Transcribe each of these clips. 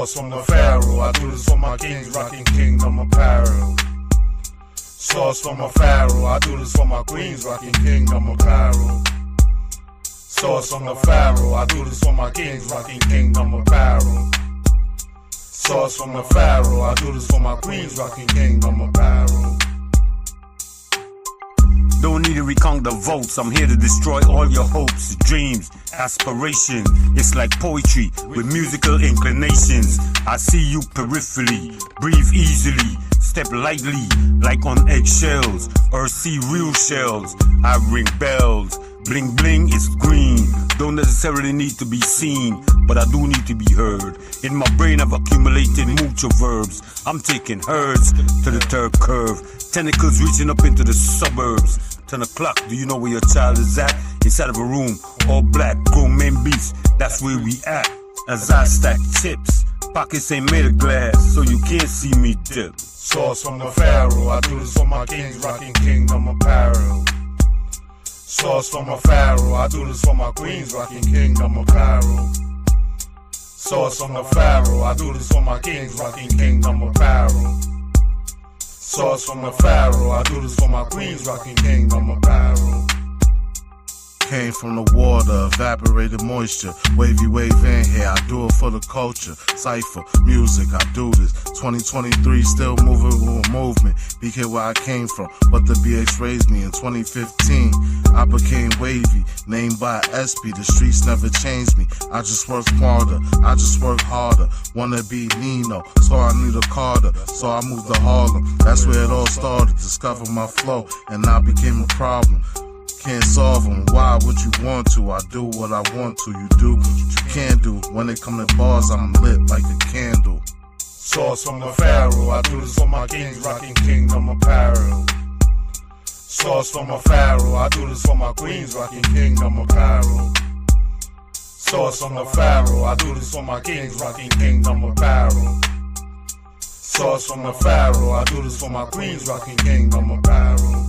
Sauce from the Pharaoh, I do this for my kings, rocking kingdom apparel. Sauce from a Pharaoh, I do this for my queens, rocking kingdom apparel. Sauce from the Pharaoh, I do this for my kings, rocking kingdom apparel. Sauce from the Pharaoh, I do this for my queens, rocking kingdom apparel. Don't need to recount the votes, I'm here to destroy all your hopes, dreams, aspirations. It's like poetry with musical inclinations. I see you peripherally, breathe easily, step lightly like on eggshells, or see real shells. I ring bells, bling bling is green. Don't necessarily need to be seen, but I do need to be heard. In my brain I've accumulated mucho verbs. I'm taking herds to the third curve, tentacles reaching up into the suburbs. 10 o'clock, do you know where your child is at? Inside of a room, all black, grown men beats, that's where we at. As I stack chips, pockets ain't made of glass, so you can't see me dip. Sauce from the Pharaoh, I do this for my kings, rocking kingdom apparel. Sauce from a Pharaoh, I do this for my queens, rocking kingdom apparel. Sauce from the Pharaoh, I do this for my kings, rocking kingdom apparel. Sauce from the Pharaoh, I do this for my queens, rocking kingdom apparel. Came from the water, evaporated moisture, wavy wave in here, I do it for the culture. Cypher, music, I do this. 2023, still moving with a movement. BK where I came from, but the BX raised me in 2015. I became wavy, named by SP, the streets never changed me. I just work smarter, I just work harder. Wanna be Nino, so I need a Carter, so I moved to Harlem. That's where it all started, discovered my flow, and I became a problem. Can't solve them, why would you want to? I do what I want to, you do what you can do. When they come to bars, I'm lit like a candle. Sauce from the Pharaoh, I do this for my kings, rocking kingdom apparel. Sauce from a Pharaoh, I do this for my queens, rocking kingdom apparel. Sauce from the Pharaoh, I do this for my kings, rocking kingdom apparel. Sauce from the Pharaoh, I do this for my queens, rocking kingdom apparel.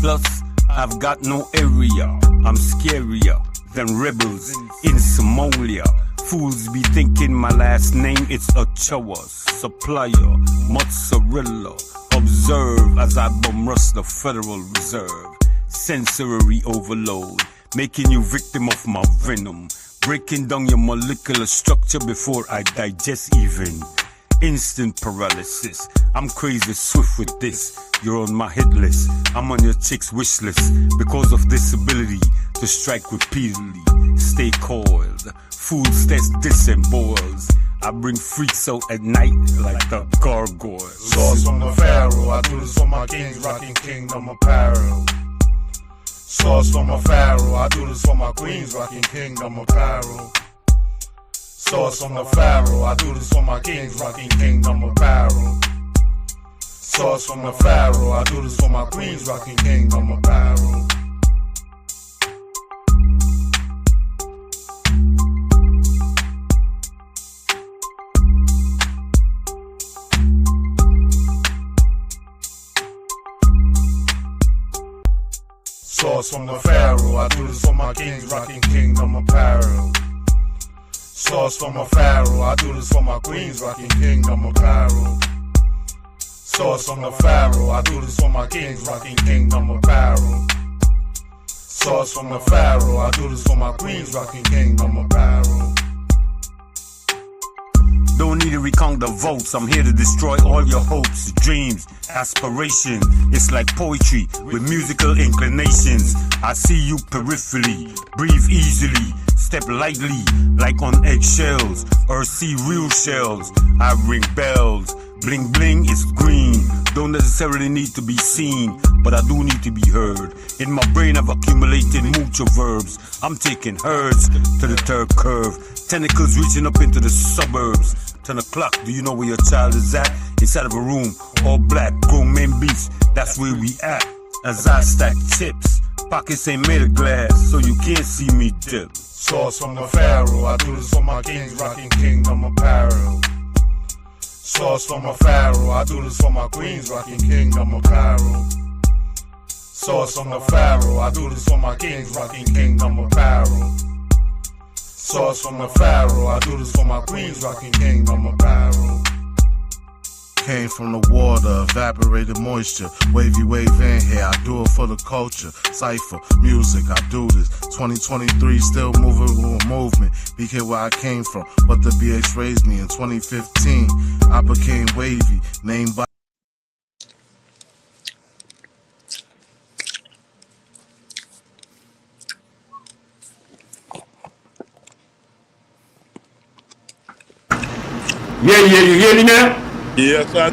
Plus, I've got no area, I'm scarier than rebels in Somalia. Fools be thinking my last name, it's Ochoa. Supplier, mozzarella. Observe as I bum rush the Federal Reserve. Sensory overload, making you victim of my venom. Breaking down your molecular structure before I digest even. Instant paralysis, I'm crazy swift with this. You're on my hit list, I'm on your chick's wish list. Because of this ability to strike repeatedly. Stay coiled, foods test this and boils. I bring freaks out at night like the gargoyles. Sauce from the Pharaoh, I do this for my kings, rocking kingdom apparel. Sauce from a Pharaoh, I do this for my queens, rocking kingdom apparel. Sauce from the Pharaoh, I do this for my kings, rocking kingdom apparel. Sauce from the Pharaoh, I do this for my queens, rocking kingdom apparel. Sauce from the Pharaoh, I do this for my kings, rocking kingdom apparel. Sauce from a Pharaoh, I do this for my queens, rocking kingdom apparel. Sauce from the Pharaoh, I do this for my kings, rocking kingdom apparel. Sauce from the Pharaoh, I do this for my queens, rocking kingdom apparel. Don't need to recount the votes, I'm here to destroy all your hopes, dreams, aspirations. It's like poetry with musical inclinations. I see you peripherally, breathe easily, step lightly like on eggshells, or see real shells. I ring bells, bling bling is green. Don't necessarily need to be seen, but I do need to be heard. In my brain I've accumulated mucho verbs. I'm taking herds to the third curve, tentacles reaching up into the suburbs. 10 o'clock, do you know where your child is at? Inside of a room, all black, grown men beats, that's where we at. As I stack chips, pockets ain't made of glass, so you can't see me dip. Sauce from the Pharaoh, I do this for my kings, rocking kingdom apparel. Sauce from a Pharaoh, I do this for my queens, rocking kingdom apparel. Sauce from the Pharaoh, I do this for my kings, rocking kingdom apparel. Sauce from a pharaoh. I do this for my queens, rocking kingdom apparel. Came from the water, evaporated moisture. Wavy wave in here, I do it for the culture. Cypher, music, I do this. 2023, still moving with a movement. BK where I came from, but the BH raised me. In 2015, I became wavy, named by Yeah, you hear me now? Yes, I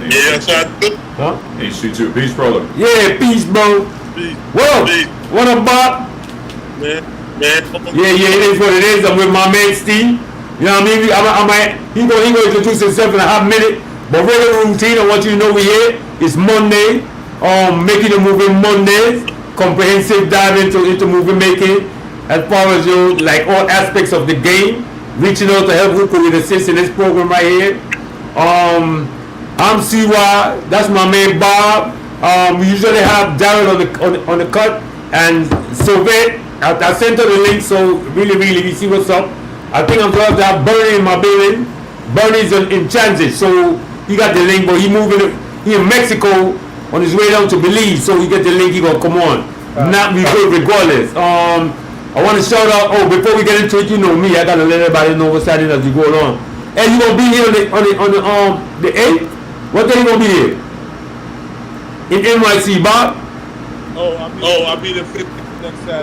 do. Huh? Hey, C2, peace, brother. Yeah, peace, bro. Peace. Whoa, Peace. what up, Bob? Man. Yeah, it is what it is. I'm with my man Steve. You know what I mean? He gonna introduce himself in a hot minute. But regular routine, I want you to know we here. It's Monday. Making a movie Mondays. Comprehensive dive into movie making, as far as like all aspects of the game. Reaching out to help who could assist in this program right here. I'm CY. That's my man Bob. We usually have Darren on the cut, and Sylvette. I sent her the link, so really we see what's up. I think I'm going to have Bernie in my building. Bernie's in transit, so he got the link, but he in Mexico on his way down to Belize, so he get the link. He gonna come on. Not be good regardless. I want to shout out. Oh, before we get into it, you know me. I gotta let everybody know what's happening as we go along. And you gonna be here on the 8th? What day you gonna be here? In NYC, Bob? I'll be the 5th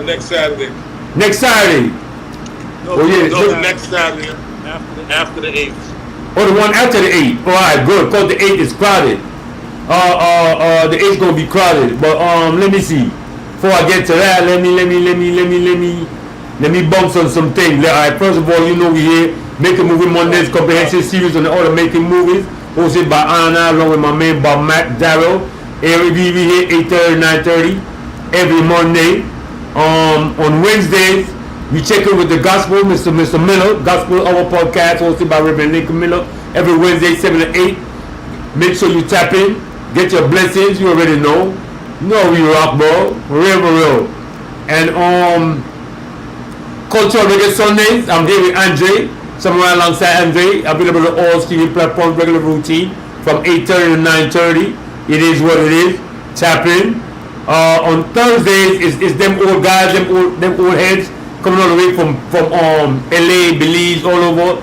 next Saturday. Next Saturday. Next Saturday after the 8th. Oh, the one after the 8th. All right, good. Cause the 8th is crowded. The 8th gonna be crowded. But let me see. Before I get to that, let me bounce on some things. All right, first of all, you know we here making movie Mondays, comprehensive series on the art of making movies, hosted by Anna along with my man Bob Mac Darrell. Every we here 8:30, 9:30 every Monday. On Wednesdays we check in with the gospel, Mr. Miller, Gospel Hour podcast hosted by Reverend Lincoln Miller. Every Wednesday 7 to 8. Make sure you tap in, get your blessings. You already know. You know we rock, bro. For real. And Cultural Reggae Sundays, I'm here with Andre, somewhere alongside Andre, available on all streaming platforms, regular routine, from 8:30 to 9:30. It is what it is. Tap in. On Thursdays, is them old guys, them old heads, coming all the way from LA, Belize, all over.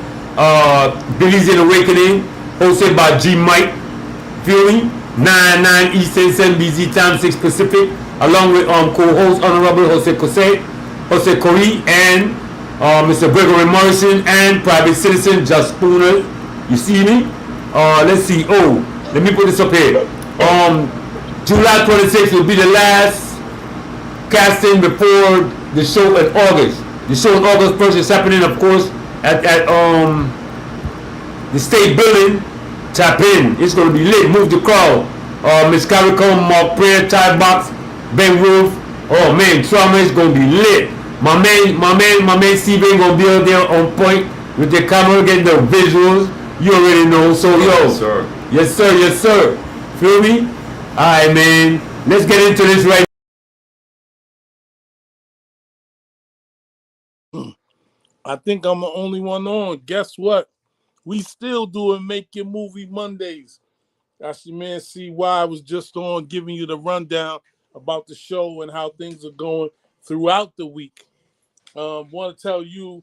Belize in Awakening, hosted by G Mike. Feel me? 9 Eastern, 7 BZ time, 6 Pacific, along with co-host Honorable Jose Corey, and Mr. Gregory Morrison, and Private Citizen Just Spooner. You see me? Let's see. Oh, let me put this up here. July 26th will be the last casting before the show in August. The show in August 1st is happening, of course, at the State Building. Tap in. It's going to be lit. Move the crowd. Miss Caricom, Mark Prayer, Ty Box, Ben Wolf. Oh man, Trauma is going to be lit. My man Steven going to be out there on point with the camera, getting the visuals. You already know. So yo, yes sir. Feel me? Alright man, let's get into this right. I think I'm the only one on. Guess what? We still doing Making Movie Mondays. That's your man CY was just on giving you the rundown about the show and how things are going throughout the week. Want to tell you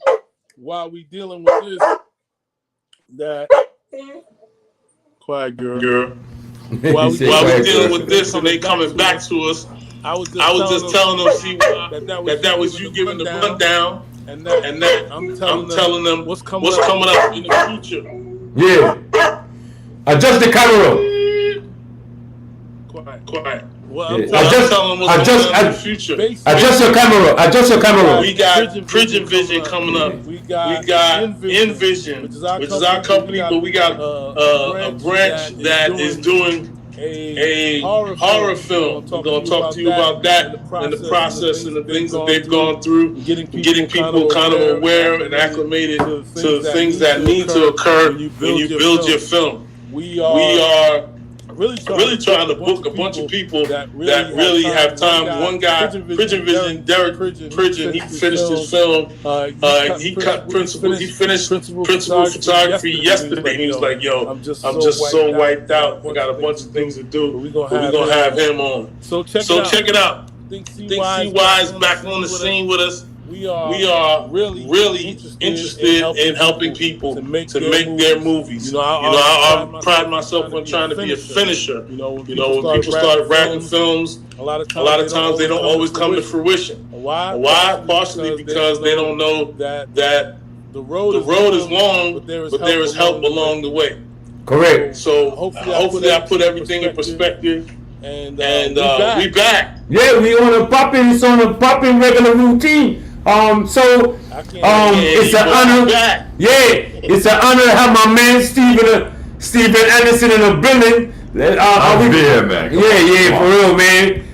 why we dealing with this. That quiet girl. While we dealing with this and they coming back to us, I was just telling them CY that was you giving the rundown. And that I'm telling them what's coming up in the future. Yeah. Adjust the camera. Quiet. Well, Yeah. I'm telling them what's coming up in the future. Adjust your camera. We got Prison Vision coming up. We got Envision, which is our company, but we got a branch that is doing a horror film. We're going to talk to you about that and the process and the things that they've gone through, getting people kind of aware and acclimated to things that need to occur when you build your film. We are really trying to book a bunch of people that really have time. One guy, Prison Vision, Derek Prison, he finished his film. He cut principal. He finished principal photography yesterday. He was like, "Yo, I'm just so wiped out. I got a bunch of things to do. But we're gonna have him on. So check it out. I think CY is back on the scene with us. We are really interested in helping people to make their movies. I pride myself on trying to be a finisher. When people start rapping films, a lot of times they don't always come to fruition. Why? Partially because they don't know that the road is long, but there is help along the way. Correct. So hopefully I put everything in perspective. And we back. Yeah, we on a popping. It's on a popping regular routine. It's an honor. Yeah, it's an honor to have my man Steven Anderson in the building. I'll be here, man. Yeah, for real, man.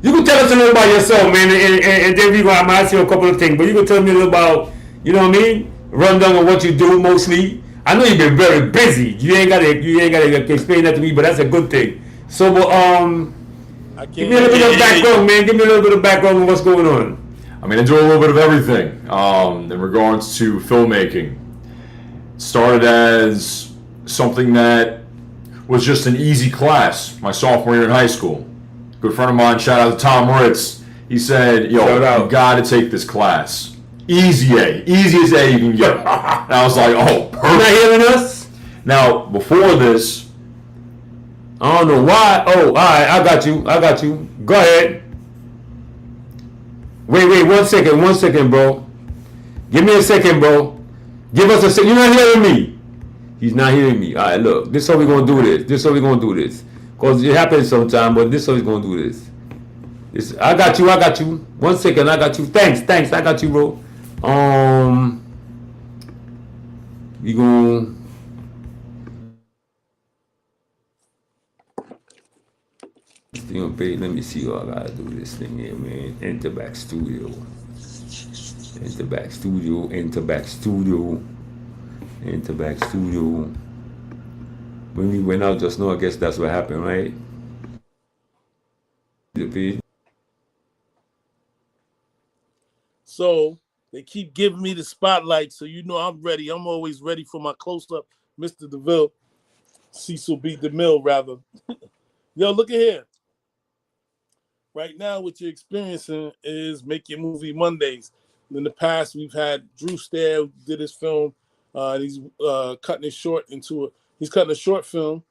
You can tell us a little about yourself, man, and then I might ask you a couple of things, but you can tell me a little about, you know what I mean? Rundown of what you do mostly. I know you've been very busy. You ain't gotta explain that to me, but that's a good thing. So, give me a little bit of background, man. Give me a little bit of background on what's going on. I mean, I do a little bit of everything in regards to filmmaking. Started as something that was just an easy class my sophomore year in high school. Good friend of mine, shout out to Tom Ritz. He said, "Yo, you got to take this class. Easy A, easiest A you can get." And I was like, "Oh, perfect." You not hearing us? Now, before this, I don't know why. Oh, all right, I got you. Go ahead. Wait, 1 second, bro. Give me a second, bro. Give us a second. You're not hearing me. He's not hearing me. All right, look. This is how we're going to do this. Because it happens sometimes, but this is how we're going to do this. I got you. 1 second, I got you. Thanks. I got you, bro. We going let me see what I gotta do this thing here, man. Enter back studio. When we went out just now, I guess that's what happened, right? So they keep giving me the spotlight, so you know I'm ready. I'm always ready for my close-up, Mr. DeVille. Cecil B. DeMille, rather. Yo, look at here. Right now, what you're experiencing is Make Your Movie Mondays. In the past, we've had Drew Stair who did his film. And he's cutting a short film.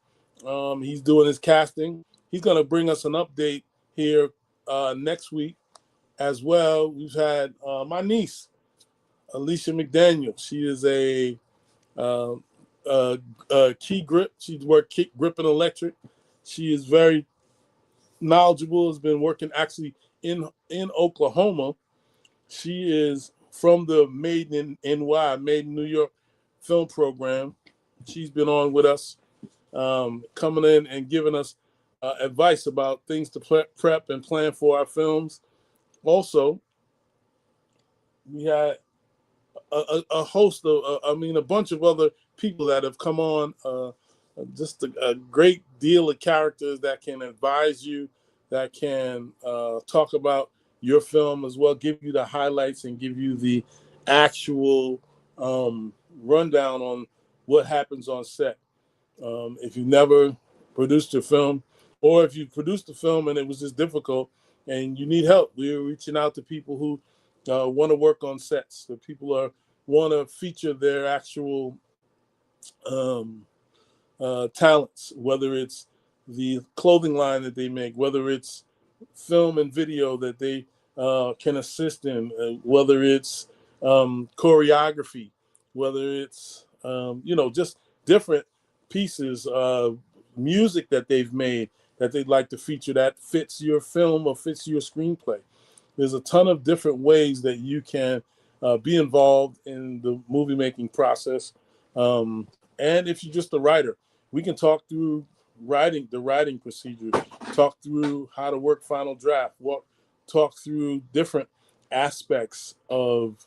He's doing his casting. He's going to bring us an update here next week as well. We've had my niece, Alicia McDaniel. She is a key grip. She's worked key grip and electric. She is very knowledgeable, has been working actually in Oklahoma. She is from the Made in New York film program. She's been on with us, coming in and giving us advice about things to prep and plan for our films. Also, we had a host of, a bunch of other people that have come on, just a great deal of characters that can advise you, that can talk about your film as well, give you the highlights and give you the actual rundown on what happens on set. If you've never produced a film, or if you produced a film and it was just difficult and you need help, we're reaching out to people who want to work on sets. The people want to feature their actual talents, whether it's the clothing line that they make, whether it's film and video that they can assist in, whether it's choreography, whether it's just different pieces of music that they've made that they'd like to feature that fits your film or fits your screenplay. There's a ton of different ways that you can be involved in the movie making process. And if you're just a writer, we can talk through the writing procedure, talk through how to work final draft, talk through different aspects of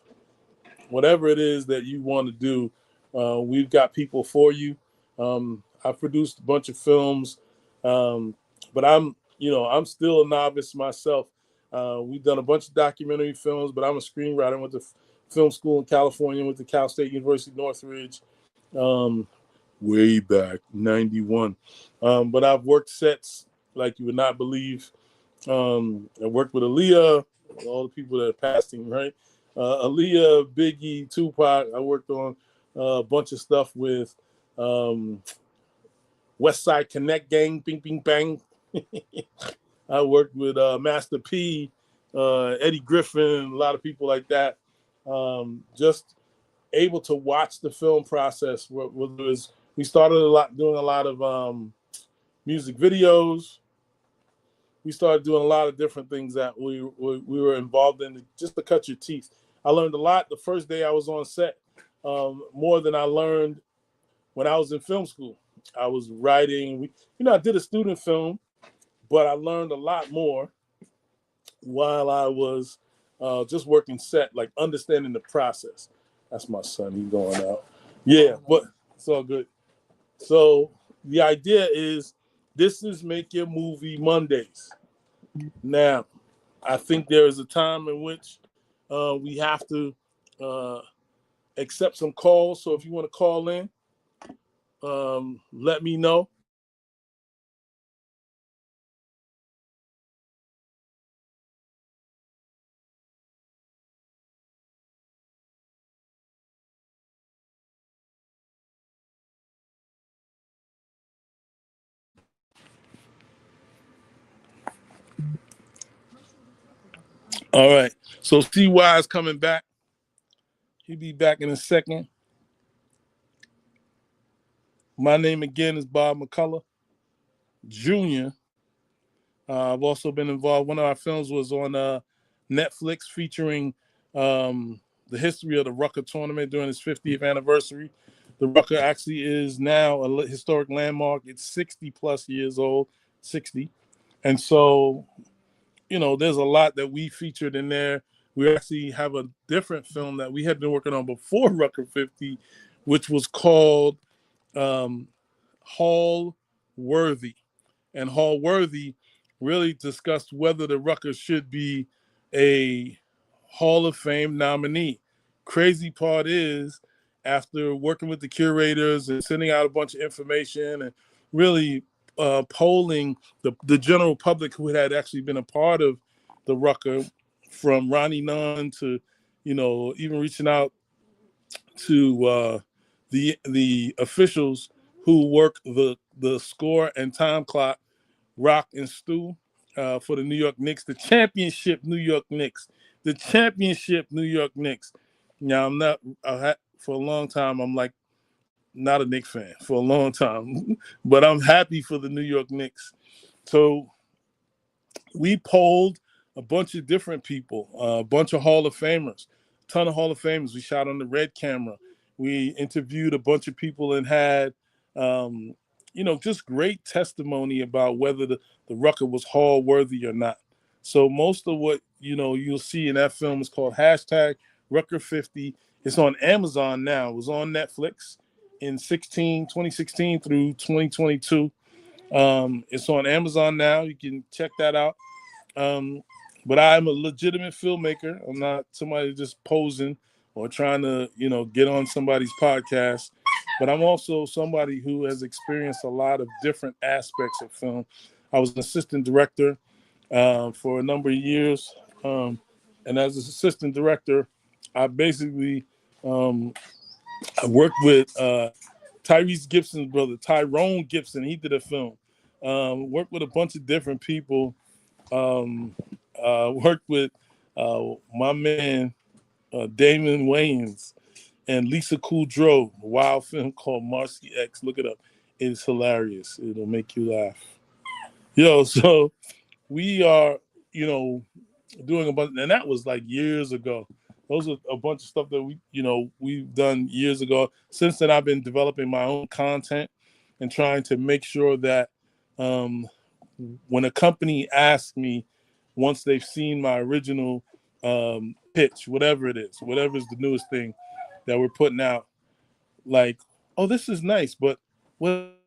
whatever it is that you want to do. We've got people for you. I've produced a bunch of films, but I'm still a novice myself. We've done a bunch of documentary films, but I'm a screenwriter. I went to film school in California, went to Cal State University Northridge, way back, 91. But I've worked sets like you would not believe. I worked with Aaliyah, all the people that are passing, right? Aaliyah, Biggie, Tupac. I worked on a bunch of stuff with West Side Connect Gang, Bing Bing Bang. I worked with Master P, Eddie Griffin, a lot of people like that. Just able to watch the film process. We started doing a lot of music videos. We started doing a lot of different things that we were involved in just to cut your teeth. I learned a lot the first day I was on set, more than I learned when I was in film school. I was writing, I did a student film, but I learned a lot more while I was just working set, like understanding the process. That's my son, he's going out. Yeah, but it's all good. So the idea is this is Make Your Movie Mondays. Now, I think there is a time in which we have to accept some calls. So if you want to call in, let me know. All right. So CY is coming back. He'll be back in a second. My name again is Bob McCullough Jr. I've also been involved. One of our films was on Netflix featuring the history of the Rucker tournament during its 50th anniversary. The Rucker actually is now a historic landmark. It's 60 plus years old, 60. And so, there's a lot that we featured in there. We actually have a different film that we had been working on before Rucker 50, which was called Hall Worthy. And Hall Worthy really discussed whether the Rucker should be a Hall of Fame nominee. Crazy part is, after working with the curators and sending out a bunch of information and really polling the general public who had actually been a part of the Rucker, from Ronnie Nunn to, even reaching out to the officials who work the score and time clock, Rock and Stu, for the New York Knicks, the championship New York Knicks, the championship New York Knicks. Now, I'm not, for a long time, I'm like not a Knicks fan for a long time, but I'm happy for the New York Knicks. So we polled a bunch of different people, a bunch of Hall of Famers, a ton of Hall of Famers. We shot on the red camera. We interviewed a bunch of people and had, just great testimony about whether the Rucker was Hall worthy or not. So most of what, you'll see in that film is called #Rucker50. It's on Amazon now. It was on Netflix in 2016 through 2022. It's on Amazon now. You can check that out. But I'm a legitimate filmmaker. I'm not somebody just posing or trying to, get on somebody's podcast. But I'm also somebody who has experienced a lot of different aspects of film. I was an assistant director for a number of years. And as an assistant director, I basically I worked with Tyrese Gibson's brother, Tyrone Gibson. He did a film. Worked with a bunch of different people. Worked with my man Damon Wayans and Lisa Kudrow, a wild film called Marcy X. Look it up. It's hilarious. It'll make you laugh. So we are, doing a bunch, and that was like years ago. Those are a bunch of stuff that we've done years ago. Since then, I've been developing my own content and trying to make sure that when a company asks me, once they've seen my original pitch, whatever it is, whatever is the newest thing that we're putting out, like, oh, this is nice, but what